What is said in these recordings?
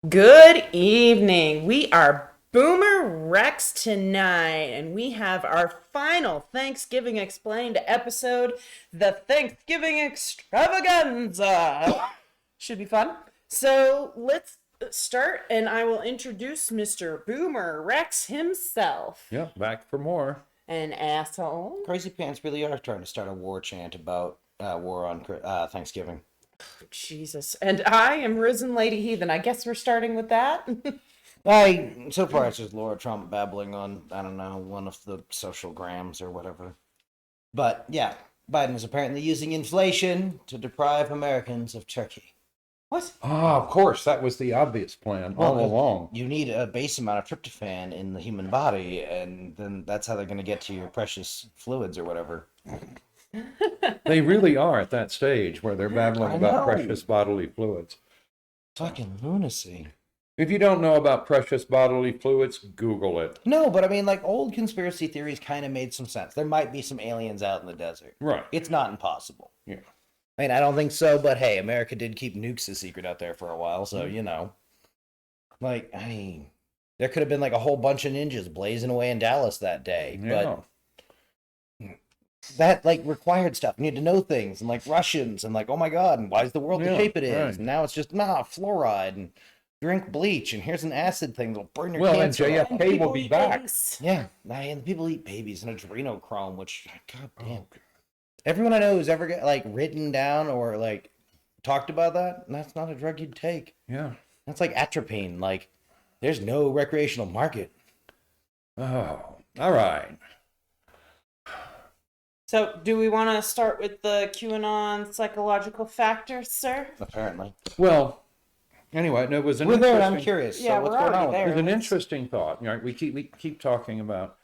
Good evening. We are Boomer Rex tonight, and we have our final Thanksgiving Explained episode, the Thanksgiving Extravaganza. Should be fun. So let's start, and I will introduce Mr. Boomer Rex himself. Yeah, back for more. An asshole. Crazy Pants really are trying to start a war chant about war on Thanksgiving. Jesus. And I am RisenLadyHeathen. I guess we're starting with that. So far it's just Laura Trump babbling on, I don't know, one of the social grams or whatever. But yeah, Biden is apparently using inflation to deprive Americans of turkey. What? Ah, of course, that was the obvious plan all along. You need a base amount of tryptophan in the human body, and then that's how they're going to get to your precious fluids or whatever. They really are at that stage where they're babbling I about know. precious bodily fluids. Fucking lunacy. If you don't know about precious bodily fluids, Google it. No, but I mean, like, old conspiracy theories kind of made some sense. There might be some aliens out in the desert. Right. It's not impossible. Yeah. I mean, I don't think so, but hey, America did keep nukes a secret out there for a while, so, you know. Like, I mean, there could have been, like, a whole bunch of ninjas blazing away in Dallas that day, Yeah. but that, like, required stuff. You need to know things, and, like, Russians, and, like, oh my god, and why is the world the Yeah, shape it is? right. And now it's just, fluoride, and drink bleach, and here's an acid thing that'll burn your Well, and cancer off. JFK will be back. Yeah, and people eat babies and adrenochrome, which, god damn. Oh, Everyone I know who's ever got, like, written down or, like, talked about that, that's not a drug you'd take. yeah. That's like atropine. Like, there's no recreational market. Oh, all right. So, do we want to start with the QAnon psychological factors, sir? Apparently. Well, anyway, it was an We're there, and interesting... I'm curious. Yeah, so what's we're going already on? there. It was an interesting thought. You know, we keep talking about,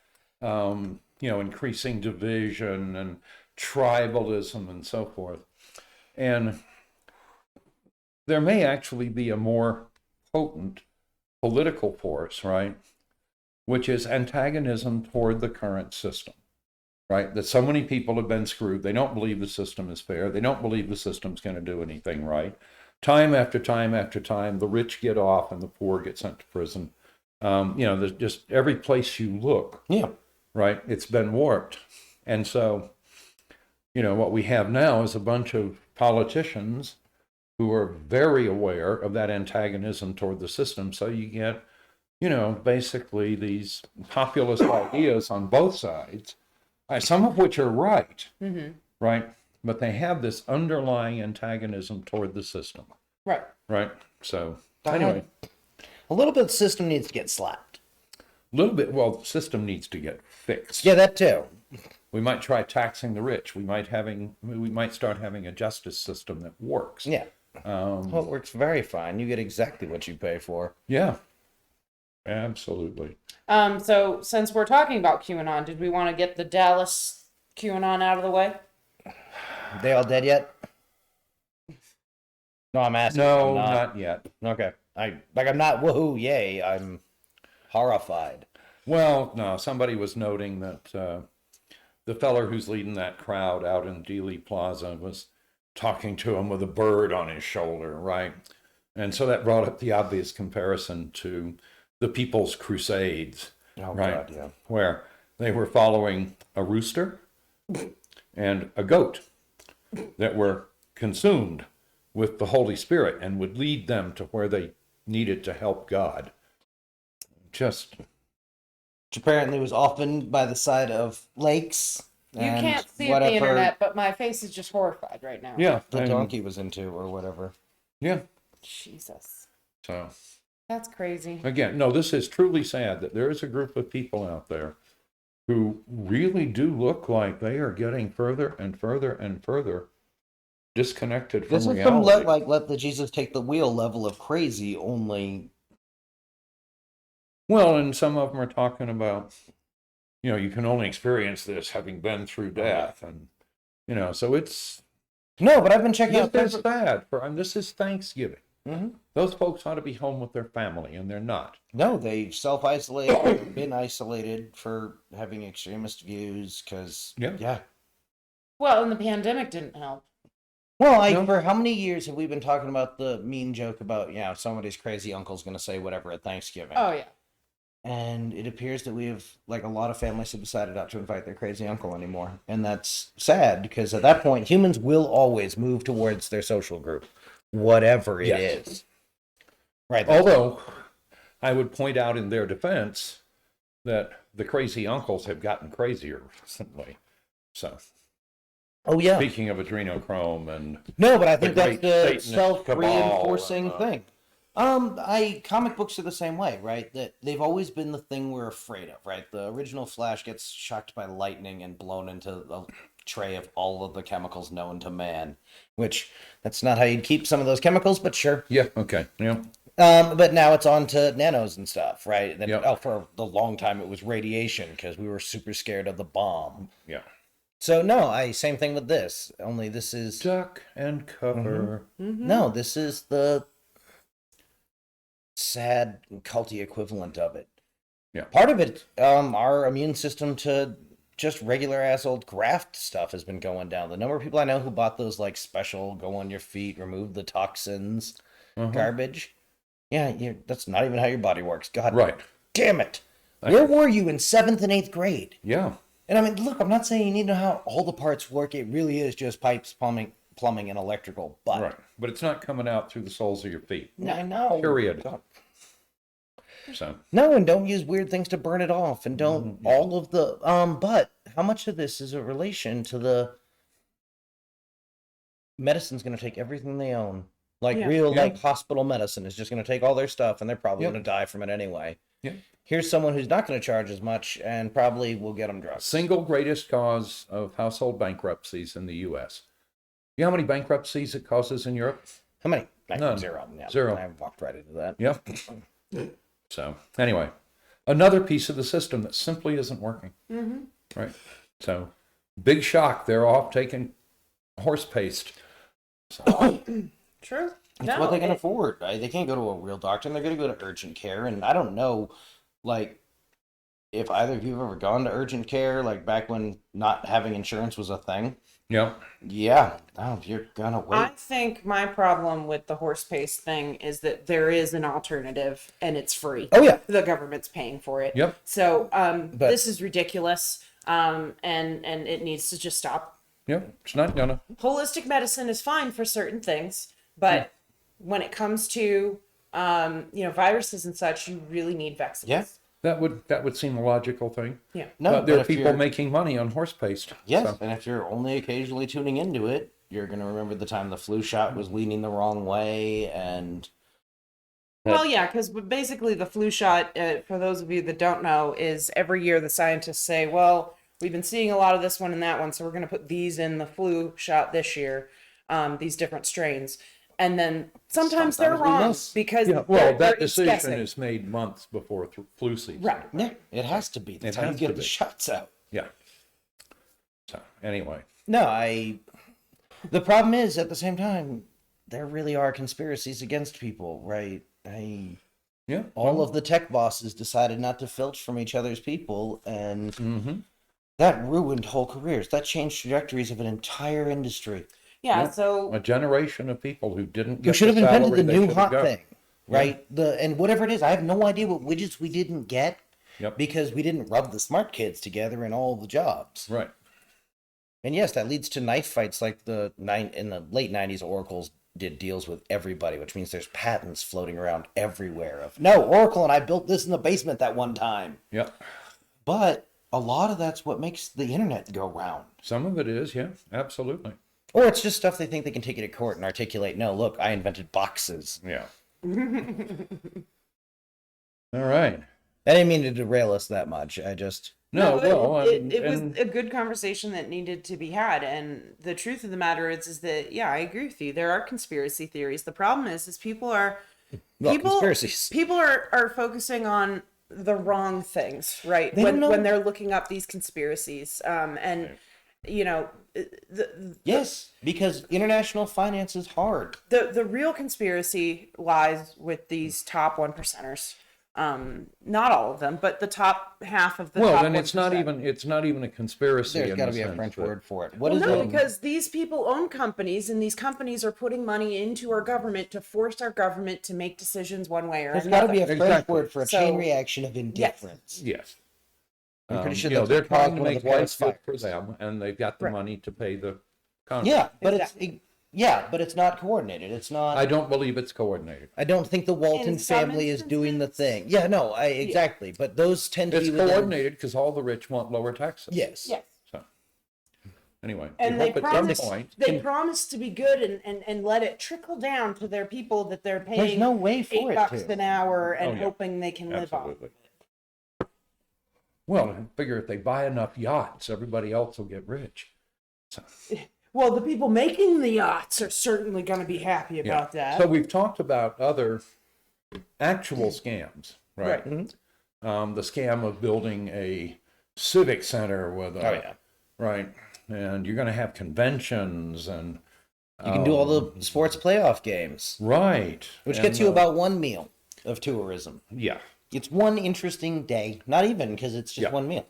increasing division and tribalism and so forth. And there may actually be a more potent political force, right? Which is antagonism toward the current system, right? That so many people have been screwed. They don't believe the system is fair. They don't believe the system's going to do anything right. Time after time after time, the rich get off and the poor get sent to prison. There's just every place you look, Yeah. right? It's been warped. And so, what we have now is a bunch of politicians who are very aware of that antagonism toward the system. So you get, basically these populist ideas on both sides, some of which are right, right? But they have this underlying antagonism toward the system, Right. right? So anyway, A little bit of the system needs to get slapped. a little bit, well, the system needs to get fixed. Yeah, that too. We might try taxing the rich. We might start having a justice system that works. Yeah. Well, it works very fine. You get exactly what you pay for. Yeah, absolutely. So since we're talking about QAnon, did we want to get the Dallas QAnon out of the way? They all dead yet? No, I'm asking. No, I'm not yet. Okay. I'm not woohoo, yay. I'm horrified. Well, no, somebody was noting that the feller who's leading that crowd out in Dealey Plaza was talking to him with a bird on his shoulder, right? And so that brought up the obvious comparison to the People's Crusades, Oh, right? God, yeah. Where they were following a rooster and a goat that were consumed with the Holy Spirit and would lead them to where they needed to help God. Just... Which apparently was often by the side of lakes. You and can't see whatever the internet, but my face is just horrified right now. Yeah. the and- donkey was into or whatever. Yeah. Jesus. So... That's crazy. Again, no, this is truly sad that there is a group of people out there who really do look like they are getting further and further and further disconnected from This is reality. some let the Jesus take the wheel level of crazy, only Well, and some of them are talking about, you can only experience this having been through death. And, so it's, no, but I've been checking out this is bad. And this is Thanksgiving. Mm-hmm. Those folks ought to be home with their family, and they're not. No, they've self-isolated, been isolated for having extremist views, because, Yeah. yeah. Well, and the pandemic didn't help. Well, No? for how many years have we been talking about the mean joke about, somebody's crazy uncle's going to say whatever at Thanksgiving? Oh yeah. And it appears that we have, like, a lot of families have decided not to invite their crazy uncle anymore. And that's sad, because at that point, humans will always move towards their social group, whatever it Yes. is. Right. Although, I would point out in their defense that the crazy uncles have gotten crazier recently. So, Oh, yeah. speaking of adrenochrome and No, but I think the that's great the Satanist self-reinforcing cabal thing. Comic books are the same way, right? That they've always been the thing we're afraid of, right? The original Flash gets shocked by lightning and blown into a tray of all of the chemicals known to man, which that's not how you'd keep some of those chemicals, but sure. yeah, okay, yeah, But now it's on to nanos and stuff, right? Then, Yep. for the long time it was radiation because we were super scared of the bomb. yeah. So no, same thing with this. Only this is Duck and cover. no, this is the sad culty equivalent of it. Yeah. Part of it, our immune system to just regular ass old graft stuff has been going down. The number of people I know who bought those like special go on your feet, remove the toxins, garbage. Yeah, that's not even how your body works. God Right. damn it. Where were you in 7th and 8th grade? Yeah. And I mean, look, I'm not saying you need to know how all the parts work. It really is just pipes, plumbing, and electrical. But Right. But it's not coming out through the soles of your feet. I know. Period. God. So, No, and don't use weird things to burn it off, and don't all of the But how much of this is a relation to the medicine's going to take everything they own, like real Yeah. like hospital medicine is just going to take all their stuff, and they're probably Yep. going to die from it anyway. yeah. Here's someone who's not going to charge as much, and probably will get them drugs. Single greatest cause of household bankruptcies in the U.S. You know how many bankruptcies it causes in Europe? How many? None. Zero. Yeah, Zero. I walked right into that. Yep. So, anyway, another piece of the system that simply isn't working. Right. So, big shock. They're off taking horse paste. So, True. It's what they can afford. Right? They can't go to a real doctor, and they're going to go to urgent care. And I don't know, like, if either of you have ever gone to urgent care, like back when not having insurance was a thing. yeah. Yeah. Oh, you're going to wait. I think my problem with the horse paste thing is that there is an alternative and it's free. Oh, yeah. The government's paying for it. Yep. So this is ridiculous. And it needs to just stop. Yep. It's not gonna. Holistic medicine is fine for certain things, but when it comes to viruses and such, you really need vaccines. Yeah. That would seem a logical thing. Yeah. No, But there but are if people you're- making money on horse paste. Yes, So, and if you're only occasionally tuning into it, you're going to remember the time the flu shot was leaning the wrong way, and Well, yeah, because basically the flu shot, for those of you that don't know, is every year the scientists say, well, we've been seeing a lot of this one and that one, so we're going to put these in the flu shot this year, these different strains. And then sometimes they're Sometimes we wrong miss. because yeah, well, they're that decision guessing. is made months before flu season. Right. yeah, it has to be. That's It how you has get to the be. shots out. Yeah. So, anyway. No, the problem is, at the same time, there really are conspiracies against people, right? Yeah. All of the tech bosses decided not to filch from each other's people, and Mm-hmm. that ruined whole careers. That changed trajectories of an entire industry. Yeah, Yeah. so A generation of people who didn't You get should have the invented salary the they new should have hot got. thing, right? And whatever it is, I have no idea what widgets we didn't get Yep. because we didn't rub the smart kids together in all the jobs. Right. And yes, that leads to knife fights like in the late 90s, Oracle's did deals with everybody, which means there's patents floating around everywhere of, no, Oracle and I built this in the basement that one time. Yep. But a lot of that's what makes the internet go round. Some of it is, yeah, absolutely. Or it's just stuff they think they can take it to court and articulate, no, look, I invented boxes. Yeah. All right. I didn't mean to derail us that much. I just... No, well, it was and- a good conversation that needed to be had, and the truth of the matter is that yeah, I agree with you. There are conspiracy theories. The problem is people are conspiracies. people are focusing on the wrong things, right? They don't know. When they're looking up these conspiracies, and you know, Yes, because international finance is hard. the real conspiracy lies with these top 1%ers. Not all of them, but the top half of the Well, top then it's not 1%. even a conspiracy. There's in got to the be a sense French that- word for it. What Well, is no, it? because these people own companies, and these companies are putting money into our government to force our government to make decisions one way or There's got another. to be a French Exactly. word for a So- chain reaction of indifference. Yes. I'm pretty sure you know, that's they're what caused trying to one of make the life biggest good for fires. them, and they've got the Right. money to pay the Congress. Yeah, but Exactly. but it's not coordinated. It's not. I don't believe it's coordinated. I don't think the Walton In some family is doing the instances. thing. Yeah, no, exactly. But those tend to It's be within. coordinated because all the rich want lower taxes. Yes. Yes. So, anyway, And we they hope at some promise, point. they promise to be good and let it trickle down to their people that they're paying There's no way for it $8 to. an hour and Oh, yeah. hoping they can live off. Absolutely. Well, I figure if they buy enough yachts, everybody else will get rich. So, Well, the people making the yachts are certainly going to be happy yeah. about that. So we've talked about other actual scams, right? Right. The scam of building a civic center with a, Oh yeah. right, and you're going to have conventions and You can do all the sports playoff games, right, which and, gets you about one meal of tourism. yeah. It's one interesting day, not even because it's just Yeah. one meal.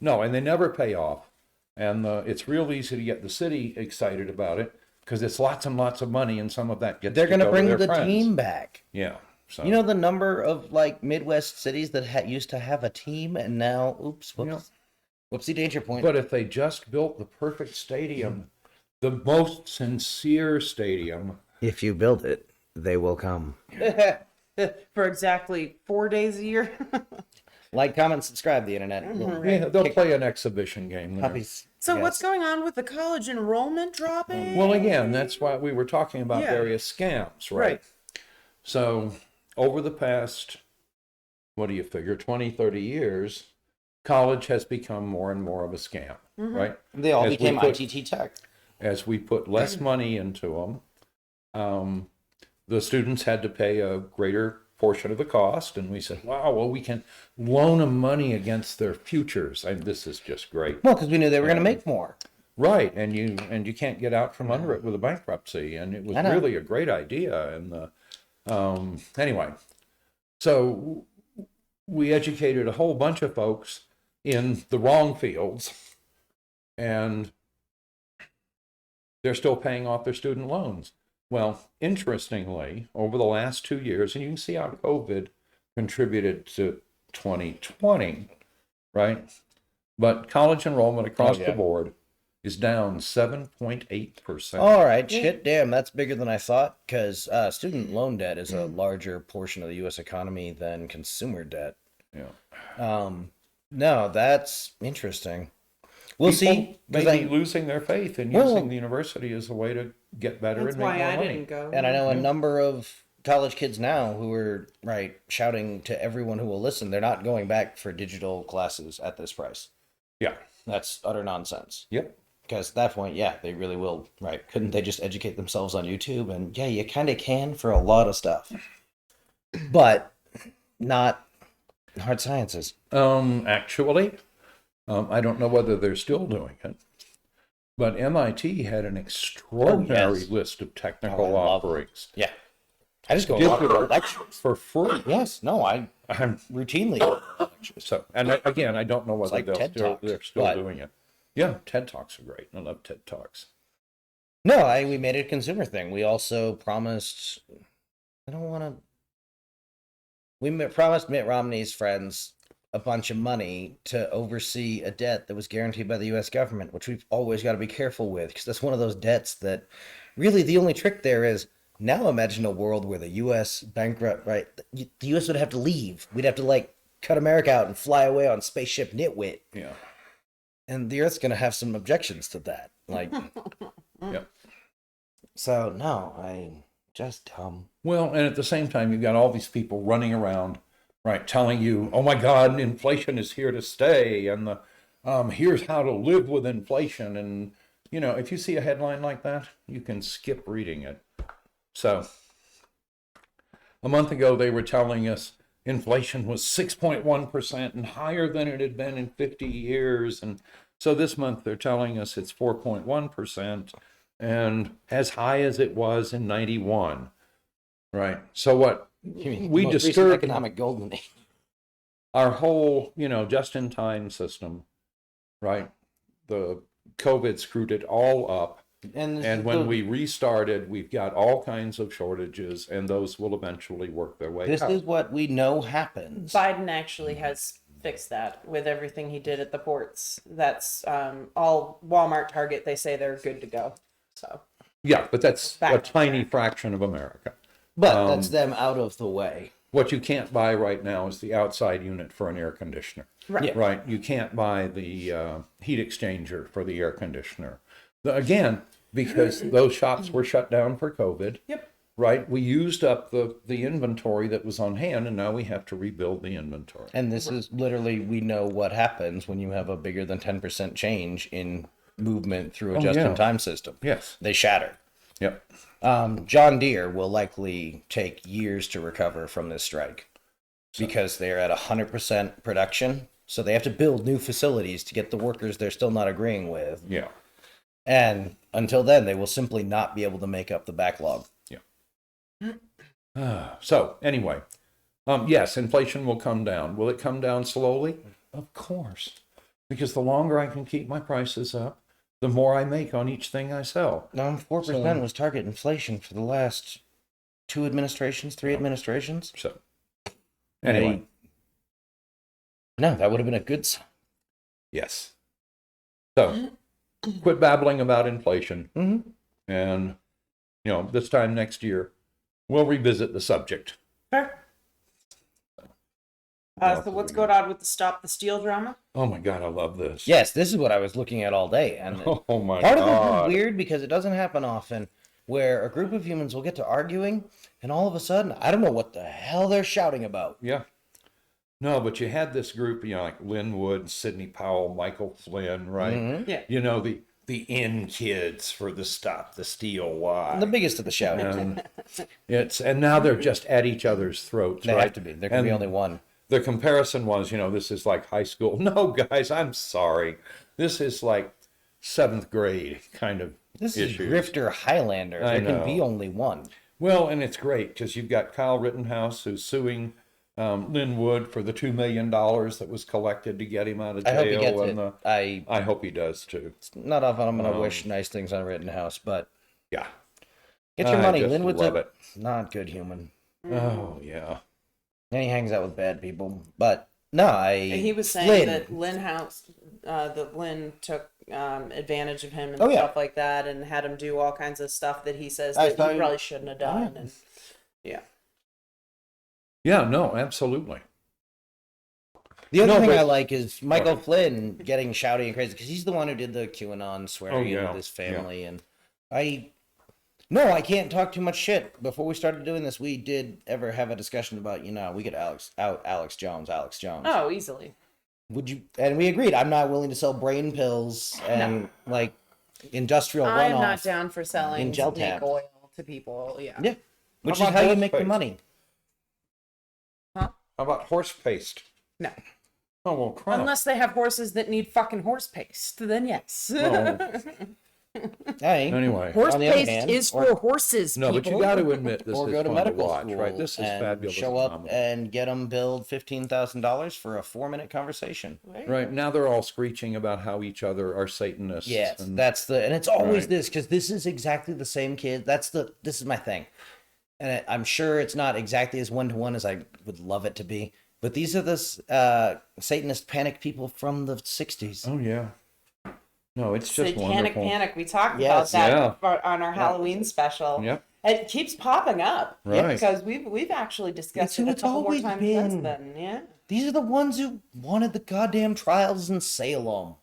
No, and they never pay off. And it's real easy to get the city excited about it because it's lots and lots of money, and some of that gets They're going going to to bring their the friends. team back. Yeah. So You know the number of like Midwest cities that used to have a team and now, oops, whoops, whoopsie danger point. but if they just built the perfect stadium, the most sincere stadium, If you build it, they will come. For exactly 4 days a year. Like, comment, subscribe. The internet. yeah, they'll play an exhibition game there. Puppies. So Yes. what's going on with the college enrollment dropping? Well, again, that's why we were talking about Yeah. various scams, right? Right. So over the past, what do you figure, 20, 30 years, college has become more and more of a scam, right? They all As we became put- ITT Tech. As we put less money into them, the students had to pay a greater portion of the cost, and we said, wow, well, we can loan them money against their futures. And this is just great. Well, because we knew they were going to make more. Right, and you can't get out from under it with a bankruptcy, and it was I know. really a great idea. And anyway, so we educated a whole bunch of folks in the wrong fields, and they're still paying off their student loans. Well, interestingly, over the last 2 years, and you can see how COVID contributed to 2020, right? But college enrollment across yeah. the board is down 7.8%. All right, shit, damn, that's bigger than I thought. Because student loan debt is a larger portion of the U.S. economy than consumer debt. Yeah. No, that's interesting. We'll People see. may 'cause be losing their faith in Well- using the university as a way to get better That's and make why more I money. didn't go. And I know a number of college kids now who are shouting to everyone who will listen. They're not going back for digital classes at this price. Yeah. That's utter nonsense. Yep. Because at that point, yeah, they really will. Right? Couldn't they just educate themselves on YouTube? And yeah, you kind of can for a lot of stuff, but not hard sciences. Actually, I don't know whether they're still doing it, but MIT had an extraordinary yes. list of technical Oh, I love offerings Yeah, I just go to Digital. lectures. for free. Yes, no, I I'm- routinely go to lectures. So, and again, I don't know whether like TED Talks, they're still but- doing it. Yeah, TED Talks are great. I love TED Talks. No, we made it a consumer thing. We also promised. I don't want to. Promised Mitt Romney's friends a bunch of money to oversee a debt that was guaranteed by the U.S. government, which we've always got to be careful with, because that's one of those debts that really the only trick there is now imagine a world where the U.S. bankrupt, right? The U.S. would have to leave. We'd have to cut America out and fly away on spaceship Nitwit. Yeah. And the Earth's going to have some objections to that. Yep. So, no, just dumb. Well, and at the same time, you've got all these people running around, right, telling you, "Oh my God, inflation is here to stay," and here's how to live with inflation. And if you see a headline like that, you can skip reading it. So, a month ago, they were telling us inflation was 6.1% and higher than it had been in 50 years, and so this month they're telling us it's 4.1% and as high as it was in 91. Right. So what You mean we most recent disturbed economic golden age. our whole, just-in-time system, right? The COVID screwed it all up. And when we restarted, we've got all kinds of shortages, and those will eventually work their way out. This is what we know happens. Biden actually has fixed that with everything he did at the ports. That's all Walmart, Target, they say they're good to go. So Yeah, but that's a tiny fraction of America. But that's them out of the way. What you can't buy right now is the outside unit for an air conditioner. Right. Yeah. Right? You can't buy the heat exchanger for the air conditioner. Again, because those shops were shut down for COVID. Yep. Right? We used up the inventory that was on hand, and now we have to rebuild the inventory. And this is literally, we know what happens when you have a bigger than 10% change in movement through a just-in-time system. Yes. They shatter. Yep. John Deere will likely take years to recover from this strike because they're at 100% production. So they have to build new facilities to get the workers they're still not agreeing with. Yeah. And until then, they will simply not be able to make up the backlog. So anyway, yes, inflation will come down. Will it come down slowly? Of course, because the longer I can keep my prices up, the more I make on each thing I sell. 4% was target inflation for the last 3 administrations. So anyway, No, that would have been a good sign. yes. So quit babbling about inflation. Mm-hmm. And, this time next year, we'll revisit the subject. Fair. So what's going on with the Stop the Steal drama? Oh my God, I love this. Yes, this is what I was looking at all day. And Oh my part of God. it is weird because it doesn't happen often where a group of humans will get to arguing and all of a sudden, I don't know what the hell they're shouting about. Yeah. No, but you had this group, like Lynn Wood, Sidney Powell, Michael Flynn, right? Mm-hmm. Yeah. The in kids for the Stop the Steal. Why? The biggest of the shouting. And now they're just at each other's throats, They right? have to be. There can be And only one. The comparison was, this is like high school. No, guys, I'm sorry. This is like 7th grade kind of This issues. is Grifter Highlander. I There can be know. only one. Well, and it's great because you've got Kyle Rittenhouse who's suing Lynn Wood for the $2 million that was collected to get him out of jail. I hope he gets and it. I hope he does too. Not often I'm going to wish nice things on Rittenhouse, but Yeah. get your I money. just Linwood's love a it. not good human. Oh, yeah. And he hangs out with bad people. But no, He was saying Lynn. that Lynn took advantage of him and Oh, yeah. stuff like that, and had him do all kinds of stuff that he says I that thought he he- probably shouldn't have done. And yeah, Yeah, no, absolutely. The other No, thing but- I like is Michael Flynn getting shouty and crazy because he's the one who did the QAnon swearing in yeah, with his family, and I can't talk too much shit. Before we started doing this, we did ever have a discussion about we get Alex Jones. oh, easily. Would you? And we agreed. I'm not willing to sell brain pills and like industrial I'm runoff. not down for selling in gel snake tab. oil to people. Yeah. Yeah, which How is about how you horse make the paste? money. How about horse paste? No. Oh, well, crap. Unless they have horses that need fucking horse paste, then yes. Hey, Anyway. Horse On the other paste hand, is for horses. No, but you people. got to admit this or is go to fun medical to watch, school right? This is and fabulous. show up comedy. and get them billed $15,000 for a 4-minute conversation. Right, now they're all screeching about how each other are Satanists. Yes, and- and it's always Right. this because this is exactly the same kid. This is my thing, and I'm sure it's not exactly as 1-to-1 as I would love it to be. But these are the Satanist panic people from the '60s. Oh, yeah. No, it's just Satanic wonderful. Panic. We talked Yes. about that Yeah. on our Halloween special. Yep. It keeps popping up. Right. Because we've actually discussed It's who it a it's couple more always times been. since then. Yeah. These are the ones who wanted the goddamn trials in Salem.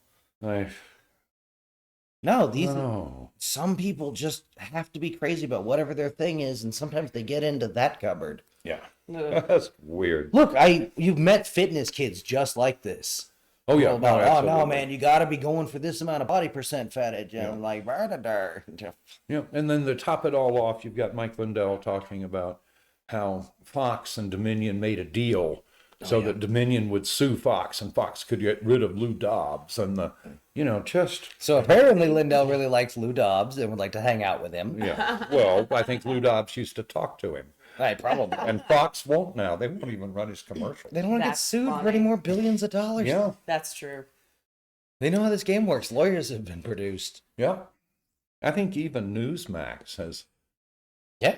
No, these Oh, some people just have to be crazy about whatever their thing is, and sometimes they get into that cupboard. yeah. Ugh. That's weird. Look, you've met fitness kids just like this. Oh, yeah. About, no, oh no, absolutely. man, you got to be going for this amount of body percentage, and like, Yeah, and then to top it all off, you've got Mike Lindell talking about how Fox and Dominion made a deal so that Dominion would sue Fox and Fox could get rid of Lou Dobbs and just, So apparently Lindell really likes Lou Dobbs and would like to hang out with him. yeah. Well, I think Lou Dobbs used to talk to him. Right, probably. And Fox won't now. They won't even run his commercial. They don't want to get That's sued for funny. any more billions of dollars. Yeah, That's true. They know how this game works. Lawyers have been produced. yeah. I think even Newsmax has, Yeah.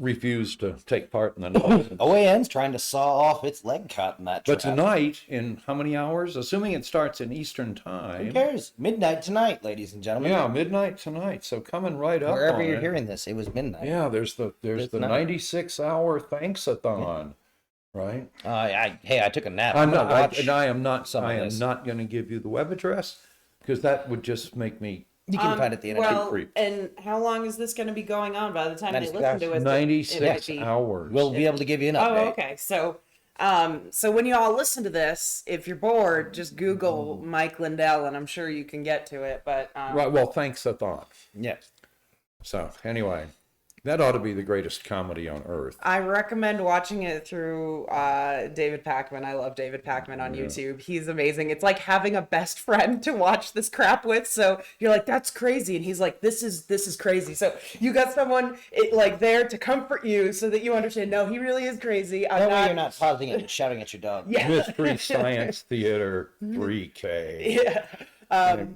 refused to take part in the news. OAN's trying to saw off its leg cut in that But trap. tonight, in how many hours? Assuming it starts in Eastern Who time. cares? Midnight tonight, ladies and gentlemen. Yeah, midnight tonight. So coming right up Wherever on you're it. hearing this, it was midnight. Yeah, there's the Midnight. 96-hour Thanksathon, right? I took a nap. I'm gonna not, watch and I am not. some of I am this. not going to give you the web address because that would just make me You can find it at the internet. Well, creep. and how long is this going to be going on by the time they 96 listen to it? It 96 might be- hours. We'll be able to give you an update. Oh, okay. So when you all listen to this, if you're bored, just Google Mike Lindell, and I'm sure you can get to it. But Right. Well, Thanksathon. Yes. So anyway, that ought to be the greatest comedy on earth. I recommend watching it through David Pakman. I love David Pakman on YouTube. He's amazing. It's like having a best friend to watch this crap with. So you're like, that's crazy, and he's like, this is crazy. So you got someone there to comfort you, so that you understand. No, he really is crazy. That way you're not pausing it and shouting at your dog. Yeah. Mystery Science Theater 3K. Yeah.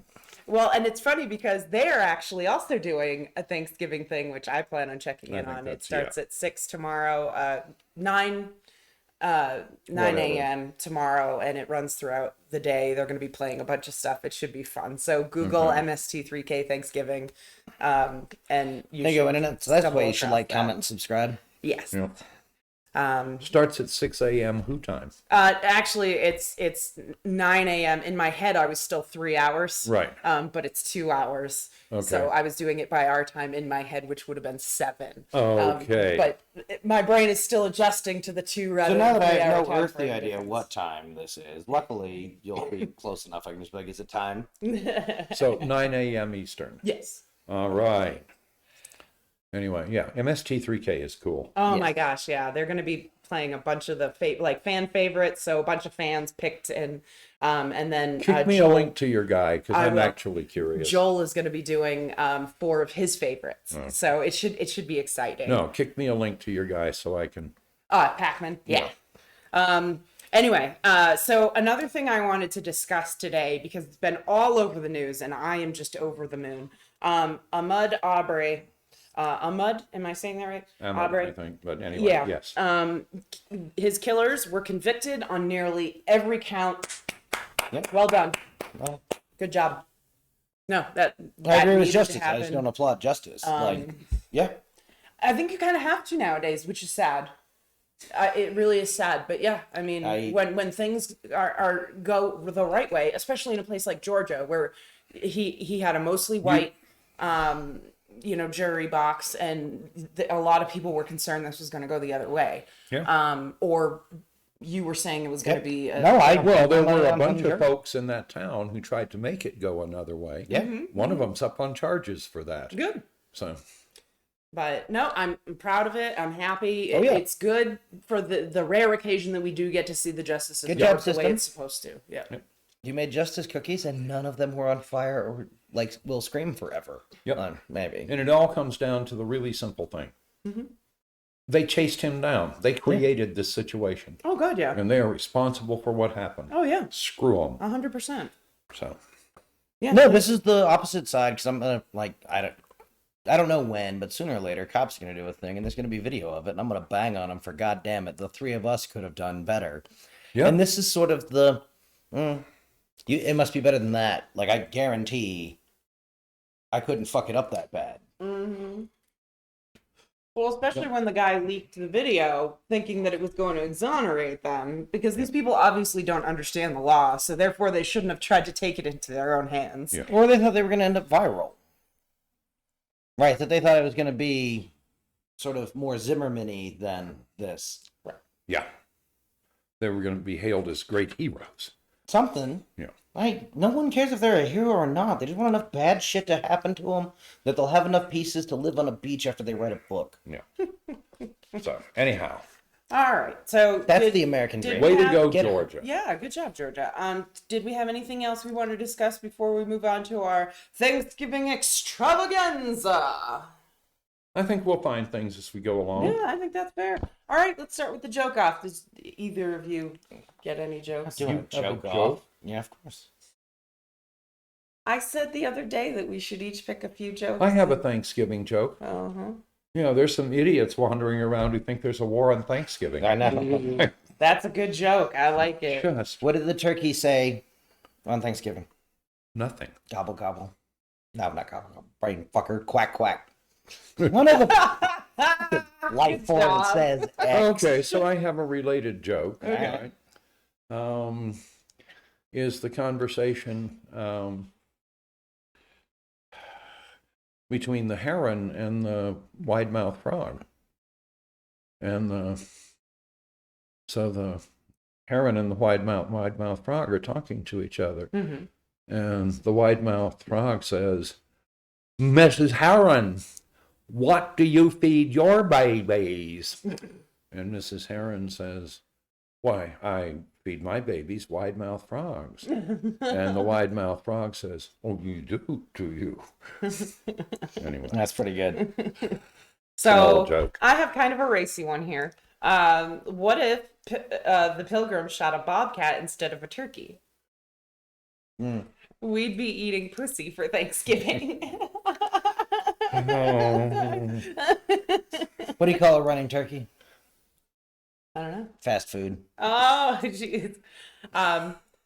Well, and it's funny because they're actually also doing a Thanksgiving thing, which I plan on checking in think on. It that's- starts at 6 tomorrow, 9 Whatever. a.m. tomorrow, and it runs throughout the day. They're going to be playing a bunch of stuff. It should be fun. So Google MST3K Thanksgiving, and you There you go, internet. So that's why you should stumble like, across comment, and subscribe. that. Yes. Yeah. Starts at 6 a.m. Who time? Actually, it's 9 a.m. In my head, I was still 3 hours. Right. But it's 2 hours. Okay. So I was doing it by our time in my head, which would have been 7. Okay. But my brain is still adjusting to the 2 rather So now than that I 3 hour have no time earthly frame idea difference. what time this is, luckily you'll be close enough. I can just be like, is it time? So 9 a.m. Eastern. Yes. All right. Anyway, yeah, MST3K is cool. Oh Yes. my gosh, yeah. They're going to be playing a bunch of the fan favorites. So a bunch of fans picked, and then Kick me a link to your guy because I I'm will. actually curious. Joel is going to be doing 4 of his favorites. So it should be exciting. No, kick me a link to your guy so I can. Pac-Man. Yeah. Anyway, so another thing I wanted to discuss today, because it's been all over the news and I am just over the moon. Ahmaud Arbery. Ahmaud, am I saying that right? I think, but anyway, Yeah. yes. His killers were convicted on nearly every count. Yep. Well done. Well, Good job. No, that I agree with needed to justice. I just happen. don't applaud justice. Yeah. I think you kind of have to nowadays, which is sad. It really is sad, but yeah, I mean, when things are go the right way, especially in a place like Georgia, where he had a mostly white, jury box, and a lot of people were concerned this was going to go the other way. Yeah. Or you were saying it was going to be. Well, there were a I'm bunch sure. of folks in that town who tried to make it go another way. Yeah. One of them's up on charges for that. Good. So, But no, I'm proud of it. I'm happy. Oh, yeah. It's good for the rare occasion that we do get to see the justice Good system job, work the way system. it's supposed to. Yeah. You made justice cookies and none of them were on fire or will scream forever. Yep. Maybe. and it all comes down to the really simple thing. They chased him down. They created this situation, Oh, good. Yeah. and they are responsible for what happened. Oh, yeah. Screw them. 100%. So, Yeah. No, this is the opposite side because I'm gonna I don't know when, but sooner or later, cops are gonna do a thing, and there's gonna be video of it, and I'm gonna bang on them for goddamn it. The 3 of us could have done better. yeah. And this is sort of the, it must be better than that. Like I guarantee, I couldn't fuck it up that bad. Mm-hmm. Well, especially when the guy leaked the video thinking that it was going to exonerate them, because these people obviously don't understand the law, so therefore they shouldn't have tried to take it into their own hands. Yeah. Or they thought they were gonna end up viral. Right, that they thought it was gonna be sort of more Zimmerman-y than this. Yeah. They were going to be hailed as great heroes. Something. Yeah. No one cares if they're a hero or not. They just want enough bad shit to happen to them that they'll have enough pieces to live on a beach after they write a book. Yeah. So, anyhow, All right, so That's the American dream. way to go, Get it. Georgia. Yeah, good job, Georgia. Did we have anything else we want to discuss before we move on to our Thanksgiving Extravaganza? I think we'll find things as we go along. Yeah, I think that's fair. All right, let's start with the joke off. Does either of you get any jokes? Doing a You have a joke joke? off. Yeah, of course. I said the other day that we should each pick a few jokes. I have a Thanksgiving joke. Uh-huh. You know, there's some idiots wandering around who think there's a war on Thanksgiving. I know. That's a good joke. I like it. Just What did the turkey say on Thanksgiving? nothing. Gobble, gobble. No, not gobble, gobble. Brain fucker. Quack, quack. One of the life Good form job. says X. Okay, so I have a related joke. Okay. Is the conversation between the heron and the wide-mouthed frog. And so the heron and the wide-mouthed frog are talking to each other. Mm-hmm. And the wide-mouthed frog says, Mrs. Heron, what do you feed your babies? And Mrs. Heron says, why, I feed my babies wide-mouthed frogs. And the wide-mouthed frog says, oh, you do you? Anyway. That's pretty good. An So old joke. I have kind of a racy one here. What if the pilgrims shot a bobcat instead of a turkey? Mm. We'd be eating pussy for Thanksgiving. Oh. What do you call a running turkey? I don't know. Fast food. Oh, jeez.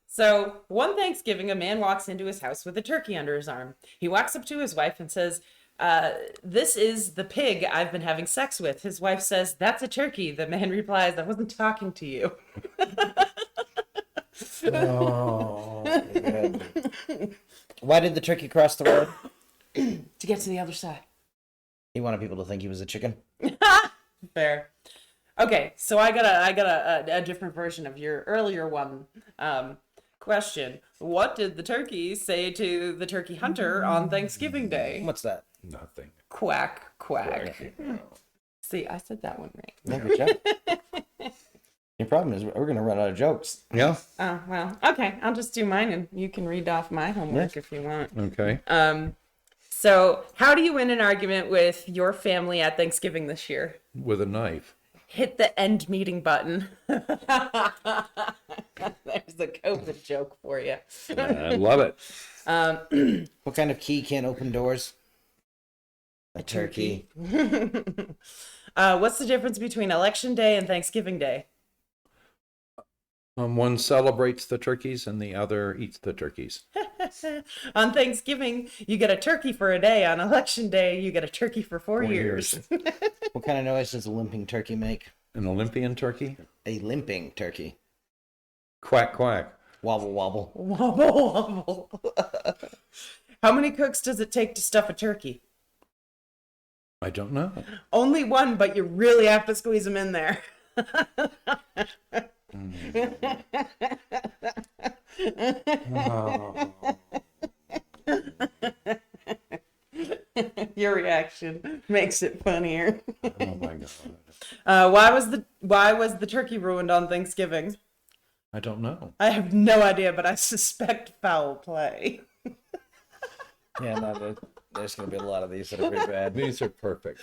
So one Thanksgiving, a man walks into his house with a turkey under his arm. He walks up to his wife and says, this is the pig I've been having sex with. His wife says, that's a turkey. The man replies, I wasn't talking to you. Oh, good. Why did the turkey cross the road? To get to the other side. He wanted people to think he was a chicken. Fair. Okay, so I got a different version of your earlier one. Question: what did the turkey say to the turkey hunter on Thanksgiving Day? What's that? Nothing. Quack, quack. See, I said that one right. Yeah, good job. Your problem is we're gonna run out of jokes. Yeah. Oh well, okay. I'll just do mine, and you can read off my homework if you want. Okay. So, how do you win an argument with your family at Thanksgiving this year? With a knife. Hit the end meeting button. There's a COVID joke for you. I love it. What kind of key can't open doors? A turkey. What's the difference between Election Day and Thanksgiving Day? One celebrates the turkeys and the other eats the turkeys. On Thanksgiving, you get a turkey for a day. On Election Day, you get a turkey for 4 years. What kind of noise does a limping turkey make? An Olympian turkey? A limping turkey. Quack, quack. Wobble, wobble. Wobble, wobble. How many cooks does it take to stuff a turkey? I don't know. Only one, but you really have to squeeze them in there. Oh. Your reaction makes it funnier. Oh my God. Why was the turkey ruined on Thanksgiving? I don't know. I have no idea, but I suspect foul play. Yeah, no, there's going to be a lot of these that are pretty bad. These are perfect.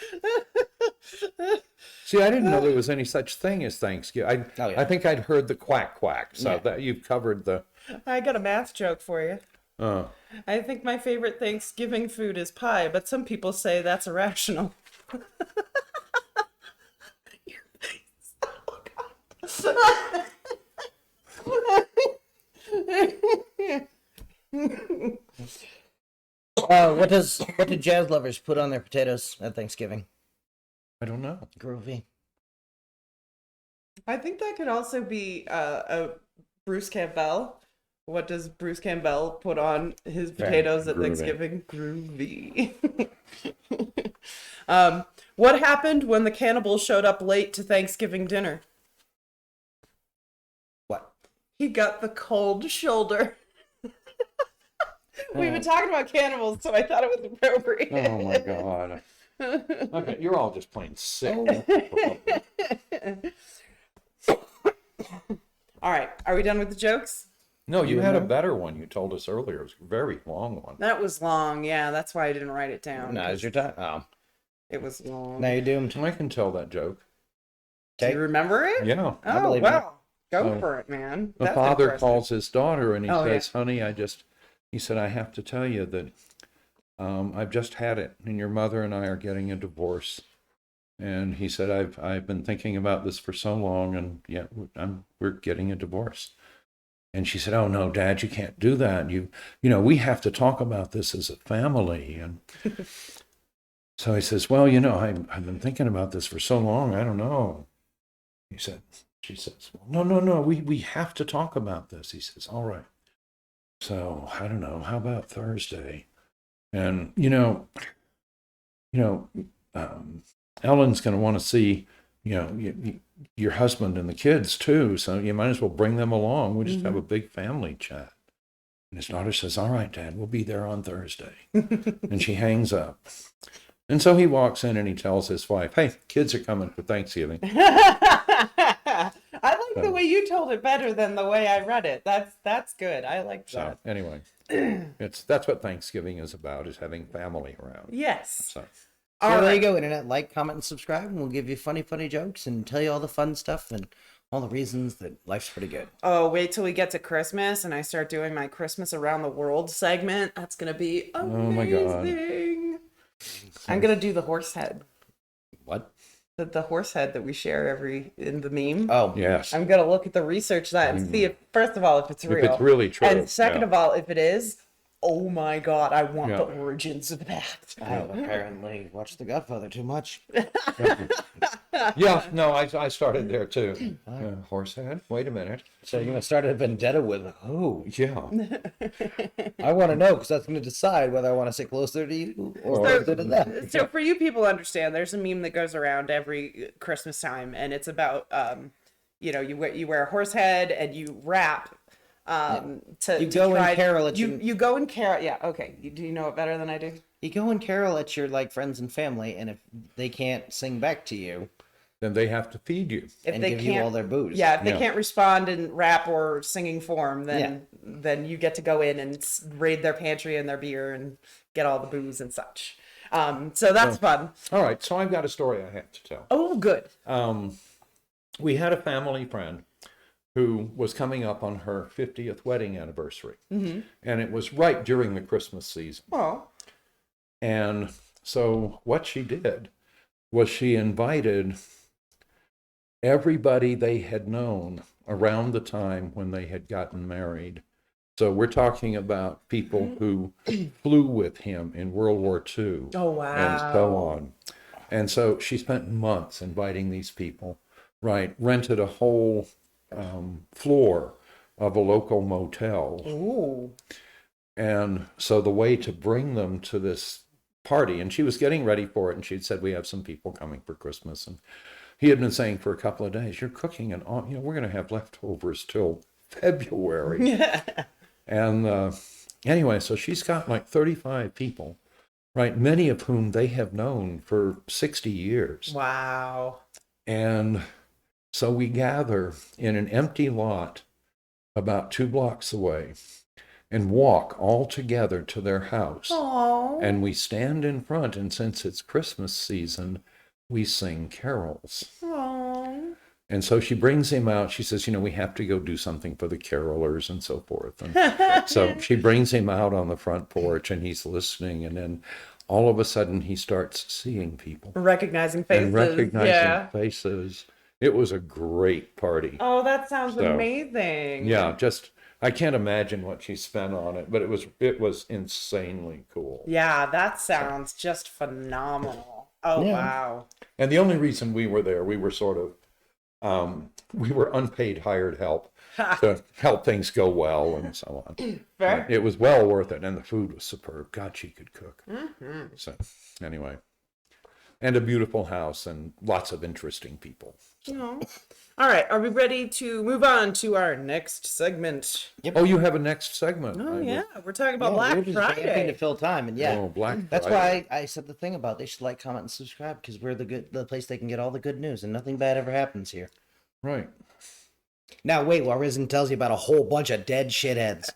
See, I didn't know there was any such thing as Thanksgiving. Oh, yeah. I think I'd heard the quack quack, so Yeah. that you've covered the. I got a math joke for you. Uh, I think my favorite Thanksgiving food is pie, but some people say that's irrational. Your face. Oh, God. What did jazz lovers put on their potatoes at Thanksgiving? I don't know. Groovy. I think that could also be a Bruce Campbell. What does Bruce Campbell put on his potatoes at groovy. Thanksgiving? Groovy. What happened when the cannibal showed up late to Thanksgiving dinner? What? He got the cold shoulder. We've been talking about cannibals, so I thought it was appropriate. Oh my God. Okay, you're all just plain sick. All right, are we done with the jokes? No, you had a better one you told us earlier. It was a very long one. That was long. Yeah, that's why I didn't write it down. No, it's your time. Oh. It was long. Now you're doomed. I can tell that joke. Do you remember it? Yeah. I Oh, believe wow. Go So, for it, man. The That's father impressive. calls his daughter and he Oh, says, honey, he said, I have to tell you that I've just had it, and your mother and I are getting a divorce. And he said, I've been thinking about this for so long, and yeah, we're getting a divorce. And she said, oh no, Dad, you can't do that. You know, we have to talk about this as a family. And so he says, well, you know, I've been thinking about this for so long, I don't know. She says, well, no, we have to talk about this. He says, all right. So I don't know, how about Thursday? And Ellen's going to want to see, your husband and the kids too. So you might as well bring them along. We'll just have a big family chat. And his daughter says, all right, Dad, we'll be there on Thursday. And she hangs up. And so he walks in and he tells his wife, hey, kids are coming for Thanksgiving. I like the way you told it better than the way I read it. That's good. I like So that. anyway, that's what Thanksgiving is about, is having family around. Yes. So All There right. you go, internet. Like, comment, and subscribe, and we'll give you funny jokes and tell you all the fun stuff and all the reasons that life's pretty good. Oh, wait till we get to Christmas and I start doing my Christmas around the world segment. That's gonna be amazing. Oh my God. I'm gonna do the horse head. What? The horse head that we share in the meme. Oh, yes, I'm gonna look at the research that and see if, first of all, if it's real. if it's really true. And second yeah. of all, if it is, oh my God, I want Yeah. the origins of that. I have apparently watched The Godfather too much. Yeah, no, I started there too. Horsehead? Wait a minute. So you're going to start a vendetta with who? Yeah. I want to know, because that's going to decide whether I want to sit closer to you or closer to them. So for you people to understand, there's a meme that goes around every Christmas time, and it's about, you wear a horse head and you rap. To go and try, carol at you go and carol. Yeah, okay. Do you know it better than I do? You go and carol at your friends and family, and if they can't sing back to you, Then they have to feed you. If and they give can't, you all their booze. Yeah, if they Yeah. can't respond in rap or singing form, then you get to go in and raid their pantry and their beer and get all the booze and such. So that's fun. All right, so I've got a story I have to tell. Oh, good. We had a family friend who was coming up on her 50th wedding anniversary. And it was right during the Christmas season. Oh, And so what she did was she invited everybody they had known around the time when they had gotten married. So we're talking about people who flew with him in World War II. Oh, wow. And so on. And so she spent months inviting these people, right? Rented a whole floor of a local motel. Ooh. And so the way to bring them to this party, and she was getting ready for it, and she'd said, we have some people coming for Christmas. And he had been saying for a couple of days, you're cooking, and we're going to have leftovers till February. And anyway, so she's got like 35 people, right? Many of whom they have known for 60 years. Wow. And so we gather in an empty lot about 2 blocks away and walk all together to their house. Oh. And we stand in front, and since it's Christmas season, we sing carols. Oh. And so she brings him out. She says, we have to go do something for the carolers and so forth. And so she brings him out on the front porch, and he's listening. And then all of a sudden, he starts seeing people. Recognizing faces. And recognizing yeah. faces. It was a great party. Oh, that sounds So, amazing. Yeah, I can't imagine what she spent on it, but it was insanely cool. Yeah, that sounds just phenomenal. Oh, Yeah. wow. And the only reason we were there, we were sort of, we were unpaid hired help to help things go well and so on. Fair. But it was well worth it, and the food was superb. God, she could cook. So anyway, and a beautiful house and lots of interesting people. Oh. All right, are we ready to move on to our next segment? Oh, you have a next segment. Oh, I yeah, we're talking about we're Black just vamping to Friday. fill time, and Oh, Black that's Friday. why I said the thing about they should like, comment, and subscribe, because we're the place they can get all the good news, and nothing bad ever happens here. Right. Now wait, while Risen tells you about a whole bunch of dead shitheads.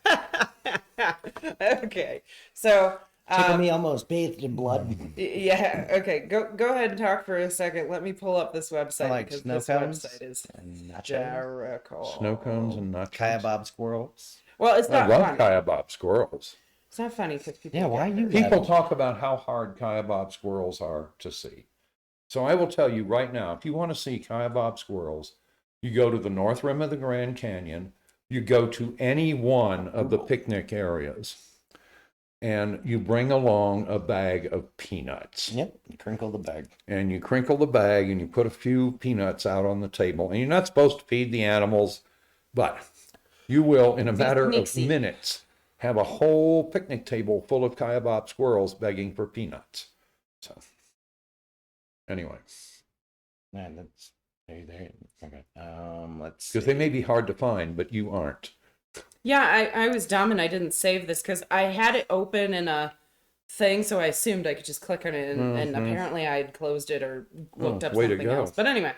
Okay, so Tickle me almost bathed in blood. Yeah. Okay. Go ahead and talk for a second. Let me pull up this website Like because snow this cones website is and nachos. hysterical. Snow cones and nachos. Kaya Bob squirrels. Well, it's I not love funny. Kaya Bob squirrels. It's not funny because people. Yeah, why get you hurt. People talk about how hard Kaya Bob squirrels are to see. So I will tell you right now, if you want to see Kaya Bob squirrels, you go to the north rim of the Grand Canyon, you go to any one of the picnic areas, and you bring along a bag of peanuts. Yep, crinkle the bag. And you crinkle the bag and you put a few peanuts out on the table. And you're not supposed to feed the animals, but you will, in a matter of sneaky. minutes, have a whole picnic table full of Kaya Bob squirrels begging for peanuts. So, anyway, Man, that's there. Okay. Let's. because they may be hard to find, but you aren't. Yeah, I was dumb and I didn't save this because I had it open in a thing, so I assumed I could just click on it, and apparently I had closed it or looked up way to something go. else. But anyway,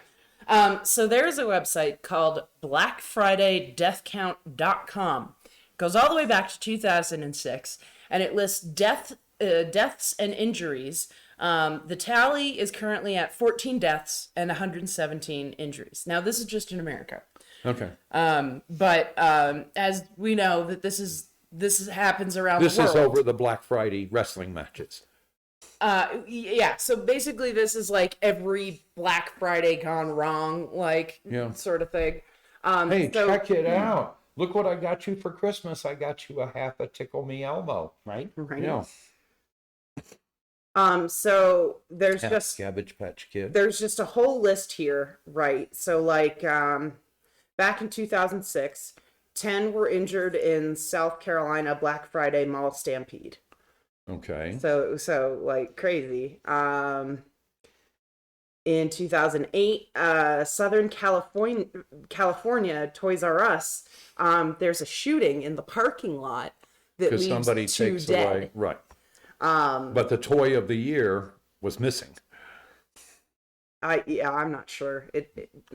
so there's a website called BlackFridayDeathCount.com. Goes all the way back to 2006, and it lists deaths and injuries. The tally is currently at 14 deaths and 117 injuries. Now, this is just in America. Okay. But as we know that this happens around This the world. is over the Black Friday wrestling matches. Yeah. So basically, this is like every Black Friday gone wrong, like sort of thing. Hey, so, check it out. Look what I got you for Christmas. I got you a half a tickle me elmo. Right? Right. Yeah. So there's just Cabbage Patch Kid. there's just a whole list here, right? So like back in 2006, 10 were injured in South Carolina Black Friday mall stampede. Okay. So like crazy. In 2008, Southern California, Toys R Us, there's a shooting in the parking lot that Because leaves somebody two takes dead. away. Right. But the toy of the year was missing. I'm not sure.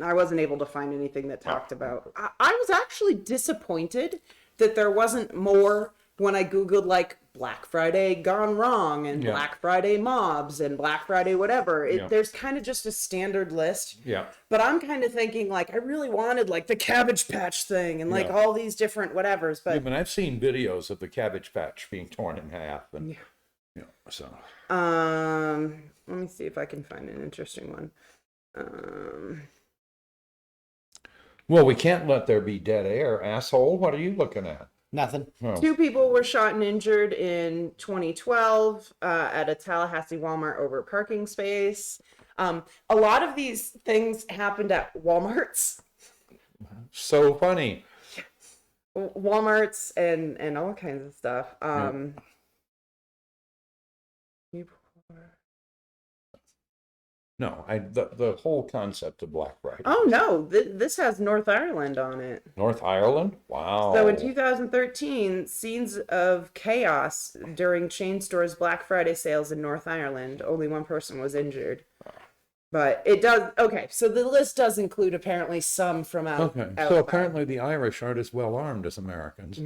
I wasn't able to find anything that talked about. I was actually disappointed that there wasn't more when I Googled like Black Friday gone wrong and Black Friday mobs and Black Friday whatever. There's kind of just a standard list. Yeah. But I'm kind of thinking like I really wanted like the Cabbage Patch thing and like all these different whatevers. But I've seen videos of the Cabbage Patch being torn in half, and so. let me see if I can find an interesting one. Well, we can't let there be dead air, asshole. What are you looking at? Nothing. Oh. 2 people were shot and injured in 2012 at a Tallahassee Walmart over parking space. A lot of these things happened at Walmarts. So funny. Walmarts and all kinds of stuff. No, the whole concept of Black Friday. Oh no, this has North Ireland on it. North Ireland? Wow. So in 2013, scenes of chaos during chain stores' Black Friday sales in North Ireland. Only 1 person was injured. But it does, okay, so the list does include apparently some from outside. So apparently the Irish aren't as well armed as Americans.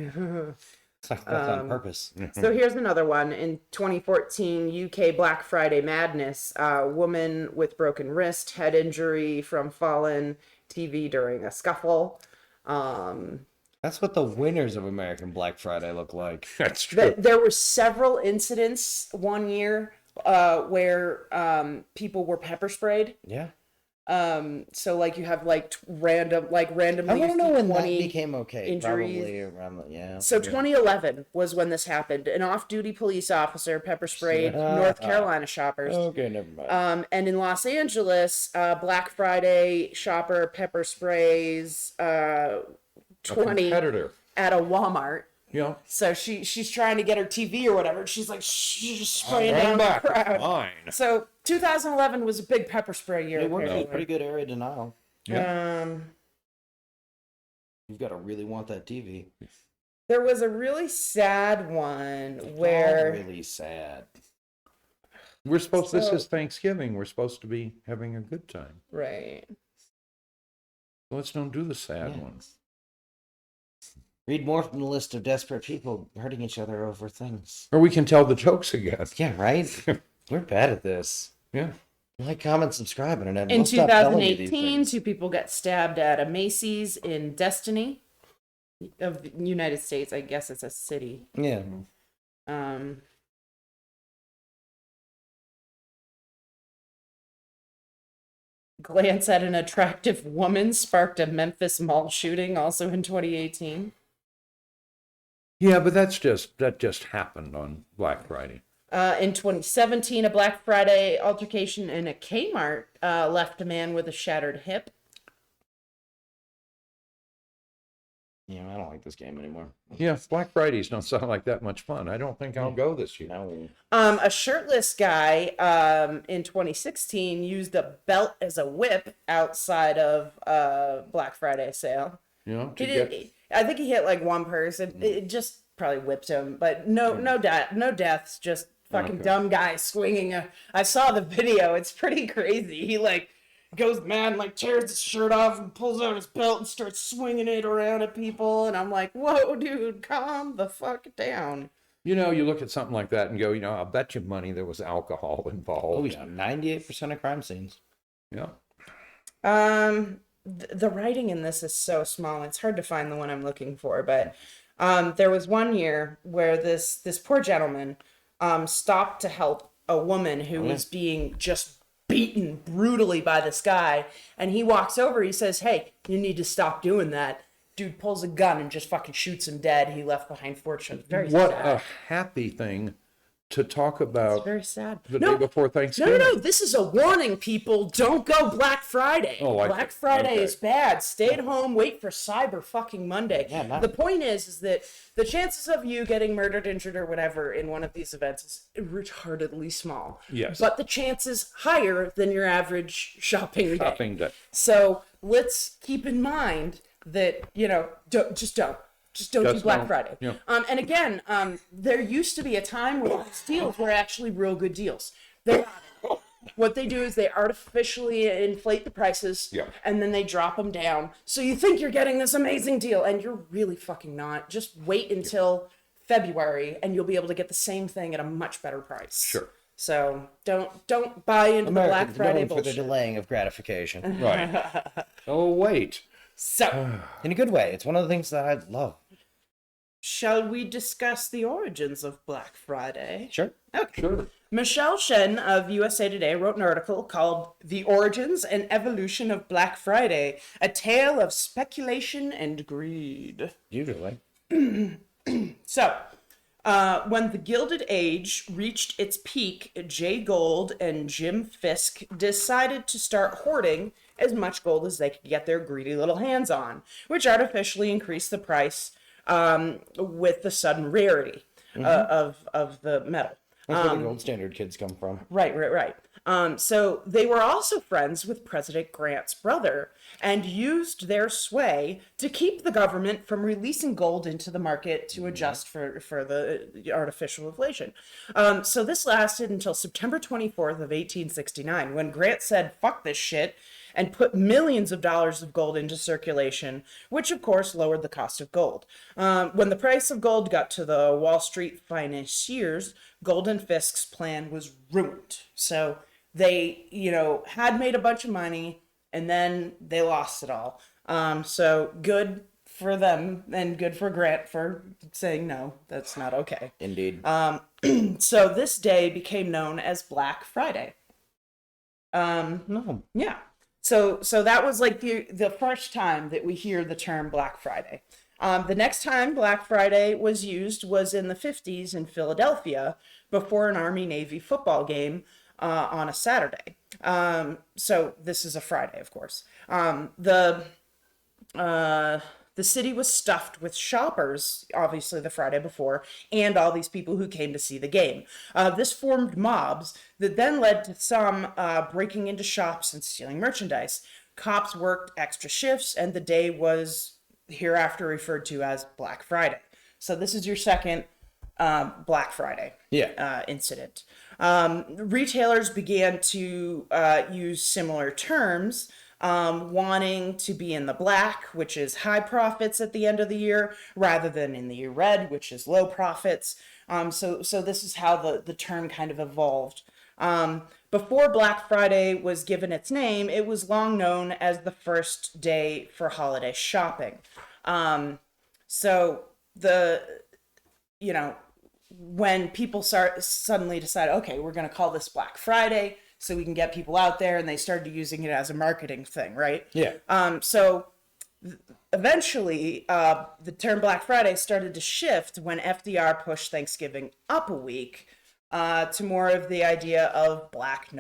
That's on purpose. So here's another one. In 2014, UK Black Friday madness. A woman with broken wrist, head injury from fallen TV during a scuffle. That's what the winners of American Black Friday look like. That's true. There were several incidents one year where people were pepper sprayed. Yeah. So like you have like randomly. I want to know when that 20 became okay. injuries. Probably around the, So 2011 was when this happened. An off-duty police officer pepper sprayed North Carolina shoppers. Okay, never mind. And in Los Angeles, Black Friday shopper pepper sprays 20 competitor. at a Walmart. Yeah. So she's trying to get her TV or whatever. She's like she's just spraying Run down the back. crowd. Fine. So 2011 was a big pepper spray year. It worked apparently. out pretty good area denial. Yeah. You've got to really want that TV. There was a really sad one All where really sad. We're supposed. This So- is Thanksgiving. We're supposed to be having a good time. right. Let's don't do the sad Yeah. ones. Read more from the list of desperate people hurting each other over things. Or we can tell the jokes again. Yeah, right? We're bad at this. Yeah. Like, comment, subscribe, Internet. In We'll stop telling you these 2018, things. 2 people got stabbed at a Macy's in Destiny of the United States. I guess it's a city. Yeah. Glance at an attractive woman sparked a Memphis mall shooting, also in 2018. Yeah, but that just happened on Black Friday. In 2017, a Black Friday altercation in a Kmart left a man with a shattered hip. Yeah, I don't like this game anymore. Yeah, Black Fridays don't sound like that much fun. I don't think I'll go this year. No. A shirtless guy in 2016 used a belt as a whip outside of Black Friday sale. You know, I think he hit like one person. It just probably whipped him, but no deaths. Just fucking dumb guy swinging I saw the video. It's pretty crazy. He like goes mad, like tears his shirt off and pulls out his belt and starts swinging it around at people. And I'm like, whoa, dude, calm the fuck down. You know, you look at something like that and go, I'll bet you money there was alcohol involved. Oh yeah, 98% of crime scenes. Yeah. The writing in this is so small. It's hard to find the one I'm looking for, but there was one year where this poor gentleman stopped to help a woman who was being just beaten brutally by this guy, and he walks over, he says, "Hey, you need to stop doing that." Dude pulls a gun and just fucking shoots him dead. He left behind fortune. Very What sad. a happy thing to talk about. It's very sad. The day before Thanksgiving. No. This is a warning, people. Don't go Black Friday. Oh, Black Friday okay. is bad. Stay at home. Wait for Cyber fucking Monday. Yeah, the point is that the chances of you getting murdered, injured, or whatever in one of these events is retardedly small. Yes. But the chances higher than your average shopping day. Day. So let's keep in mind that, don't do Black Friday. Yeah. And again, there used to be a time where these deals were actually real good deals. What they do is they artificially inflate the prices, and then they drop them down. So you think you're getting this amazing deal, and you're really fucking not. Just wait until February, and you'll be able to get the same thing at a much better price. Sure. So don't buy into the Black Americans Friday known for the bullshit. delaying of gratification. Right. Oh, wait. So, In a good way. It's one of the things that I love. shall we discuss the origins of Black Friday? Sure. Okay. Sure. Michelle Shen of USA Today wrote an article called "The Origins and Evolution of Black Friday, a Tale of Speculation and Greed." Usually. So, when the Gilded Age reached its peak, Jay Gould and Jim Fisk decided to start hoarding as much gold as they could get their greedy little hands on, which artificially increased the price with the sudden rarity of the metal. That's where the gold standard kids come from. Right. So they were also friends with President Grant's brother and used their sway to keep the government from releasing gold into the market to adjust for the artificial inflation. So this lasted until September 24th of 1869, when Grant said, "Fuck this shit," and put millions of dollars of gold into circulation, which of course lowered the cost of gold. When the price of gold got to the Wall Street financiers, Gould and Fisk's plan was ruined. So they, had made a bunch of money and then they lost it all. So good for them and good for Grant for saying, no, that's not okay. Indeed. So this day became known as Black Friday. No. Yeah. So that was like the first time that we hear the term Black Friday. The next time Black Friday was used was in the 50s in Philadelphia before an Army-Navy football game on a Saturday. So this is a Friday, of course. The city was stuffed with shoppers, obviously the Friday before, and all these people who came to see the game. This formed mobs that then led to some breaking into shops and stealing merchandise. Cops worked extra shifts, and the day was hereafter referred to as Black Friday. So this is your second Black Friday incident. Retailers began to use similar terms wanting to be in the black, which is high profits at the end of the year, rather than in the red, which is low profits. So this is how the term kind of evolved. Before Black Friday was given its name, it was long known as the first day for holiday shopping. So when people suddenly decide, okay, we're going to call this Black Friday so we can get people out there, and they started using it as a marketing thing, right? Yeah. So eventually, the term Black Friday started to shift when FDR pushed Thanksgiving up a week to more of the idea of Black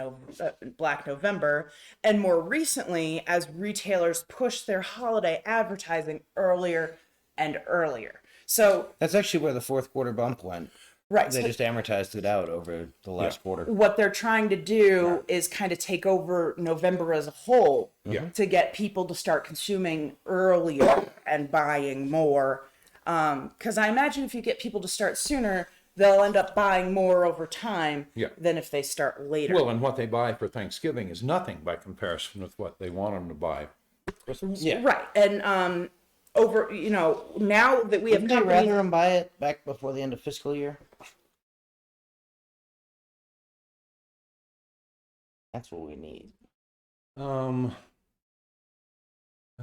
November, and more recently, as retailers pushed their holiday advertising earlier and earlier. So That's actually where the fourth quarter bump went. right, They so just amortized it out over the last quarter. what they're trying to do is kind of take over November as a whole to get people to start consuming earlier and buying more. Because I imagine if you get people to start sooner, they'll end up buying more over time than if they start later. Well, and what they buy for Thanksgiving is nothing by comparison with what they want them to buy. Yeah. Right. And now that we have Wouldn't they companies, rather them buy it back before the end of fiscal year? That's what we need. I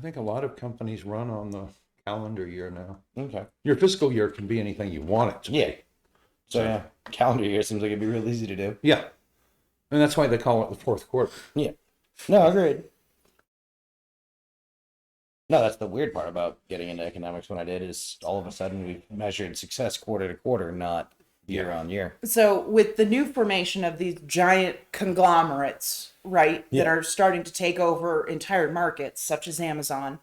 think a lot of companies run on the calendar year now. Okay. Your fiscal year can be anything you want it to Yeah. be. So yeah, calendar year seems like it'd be real easy to do. Yeah. And that's why they call it the fourth quarter. Yeah. No, agreed. No, that's the weird part about getting into economics when I did is all of a sudden we measured success quarter to quarter, not year on year. so with the new formation of these giant conglomerates, right, that are starting to take over entire markets, such as Amazon,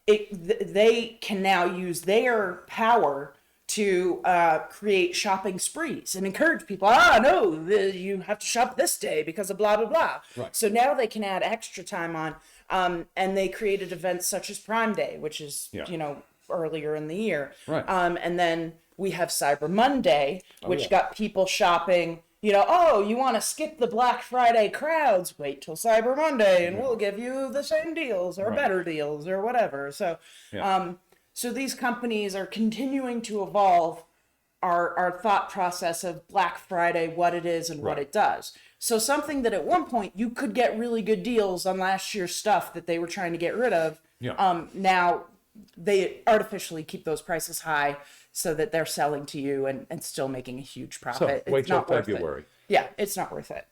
they can now use their power to create shopping sprees and encourage people. You have to shop this day because of blah blah blah. Right. So now they can add extra time on, and they created events such as Prime Day, which is earlier in the year. Right. And then we have Cyber Monday, which got people shopping. You want to skip the Black Friday crowds? Wait till Cyber Monday, and we'll give you the same deals or better deals or whatever. So, so these companies are continuing to evolve our thought process of Black Friday, what it is and what it does. So something that at one point you could get really good deals on last year's stuff that they were trying to get rid of. Now they artificially keep those prices high so that they're selling to you and still making a huge profit. So wait It's till not worth it. February. Yeah, it's not worth it.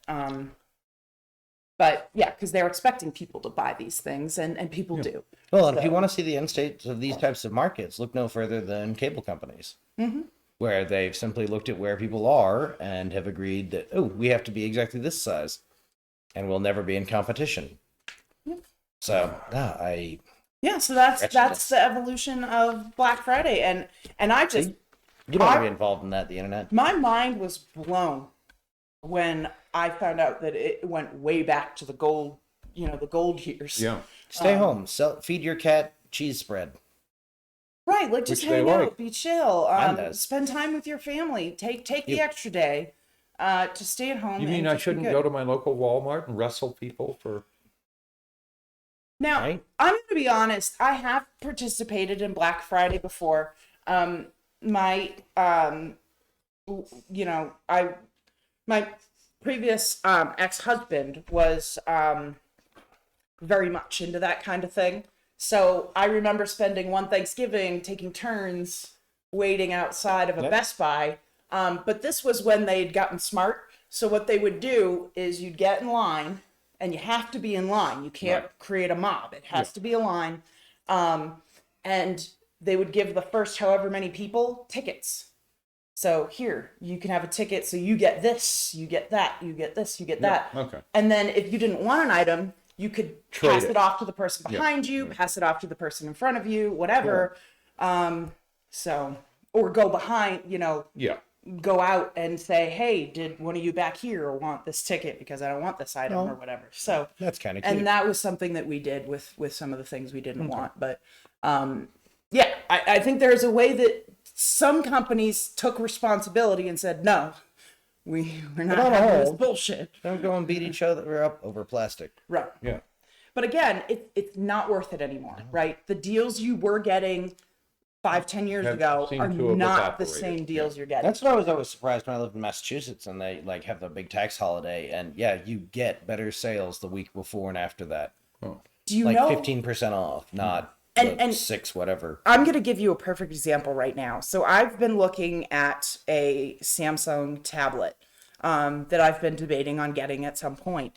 But yeah, because they're expecting people to buy these things, and people do. Well, and if you want to see the end states of these types of markets, look no further than cable companies, where they've simply looked at where people are and have agreed that, we have to be exactly this size, and we'll never be in competition. So, so that's the evolution of Black Friday, and I just you don't want to be involved in that, the internet. my mind was blown when I found out that it went way back to the gold years. Yeah. Stay home, feed your cat cheese spread. Right, like just Which they hang out, like. be chill, Mine does. spend time with your family, take the extra day to stay at home. You mean and I just be shouldn't good. go to my local Walmart and wrestle people for... Now, Right? I'm going to be honest. I have participated in Black Friday before. My previous ex-husband was very much into that kind of thing. So I remember spending one Thanksgiving taking turns waiting outside of a Best Buy. But this was when they'd gotten smart. So what they would do is you'd get in line, and you have to be in line. You can't create a mob. It has to be a line. And they would give the first however many people tickets. So here, you can have a ticket. So you get this, you get that, you get this, you get that. Okay. And then if you didn't want an item, you could pass it off to the person behind you, pass it off to the person in front of you, whatever. Or go behind, go out and say, hey, did one of you back here want this ticket because I don't want this item or whatever. So That's kind of cute. and that was something that we did with some of the things we didn't want. But I think there's a way that some companies took responsibility and said, no, we're not having this bullshit. Don't go and beat each other up over plastic. Right. Yeah. But again, it's not worth it anymore, right? The deals you were getting 5-10 years ago seemed are to have not the evaporated. same deals you're getting. That's what I was always surprised when I lived in Massachusetts and they like have the big tax holiday, and yeah, you get better sales the week before and after that. Oh. Do you Like know 15% off, not And 6 whatever. I'm going to give you a perfect example right now. So I've been looking at a Samsung tablet that I've been debating on getting at some point.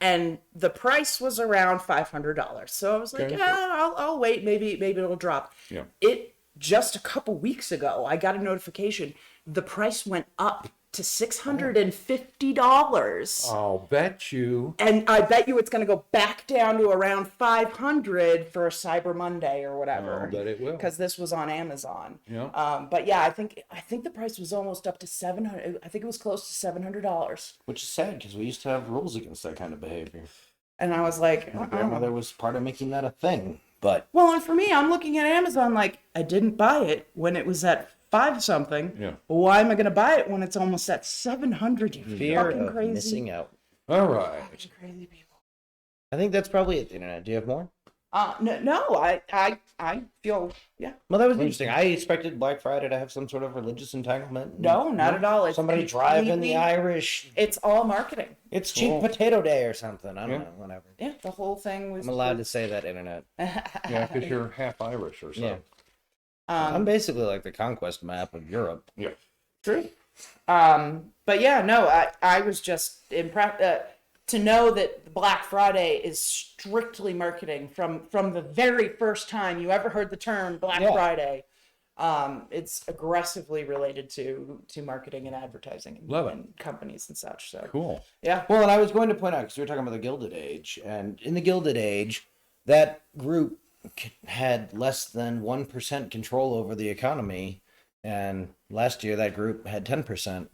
And the price was around $500. So I was like, Okay. yeah, I'll wait. Maybe it'll drop. Yeah. It just a couple weeks ago, I got a notification. The price went up to $650. I'll bet you. And I bet you it's going to go back down to around 500 for a Cyber Monday or whatever. I'll bet it will. Because this was on Amazon. Yeah. But yeah, I think the price was almost up to $700. I think it was close to $700. Which is sad because we used to have rules against that kind of behavior. And I was like, My grandmother was part of making that a thing. But well, and for me, I'm looking at Amazon like I didn't buy it when it was at 5 something. Yeah. Why am I going to buy it when it's almost at 700? You fear fucking of crazy. missing out. All right. Fucking crazy people. I think that's probably it, the internet. Do you have more? No, I feel, yeah. Well, that was interesting. I expected Black Friday to have some sort of religious entanglement. No, not at all. It's Somebody driving the completely- Irish. It's all marketing. It's Cool. cheap potato day or something. I don't know. Whatever. Yeah, the whole thing was. I'm allowed to say that, internet. Yeah, because you're half Irish or so. Yeah. I'm basically like the conquest map of Europe. Yeah. True. But yeah, no, I was just impressed to know that Black Friday is strictly marketing from the very first time you ever heard the term Black Yeah. Friday. It's aggressively related to marketing and advertising and, Love it. and companies and such. So Cool. yeah. Well, and I was going to point out, because we were talking about the Gilded Age, and in the Gilded Age, that group had less than 1% control over the economy, and last year that group had 10%.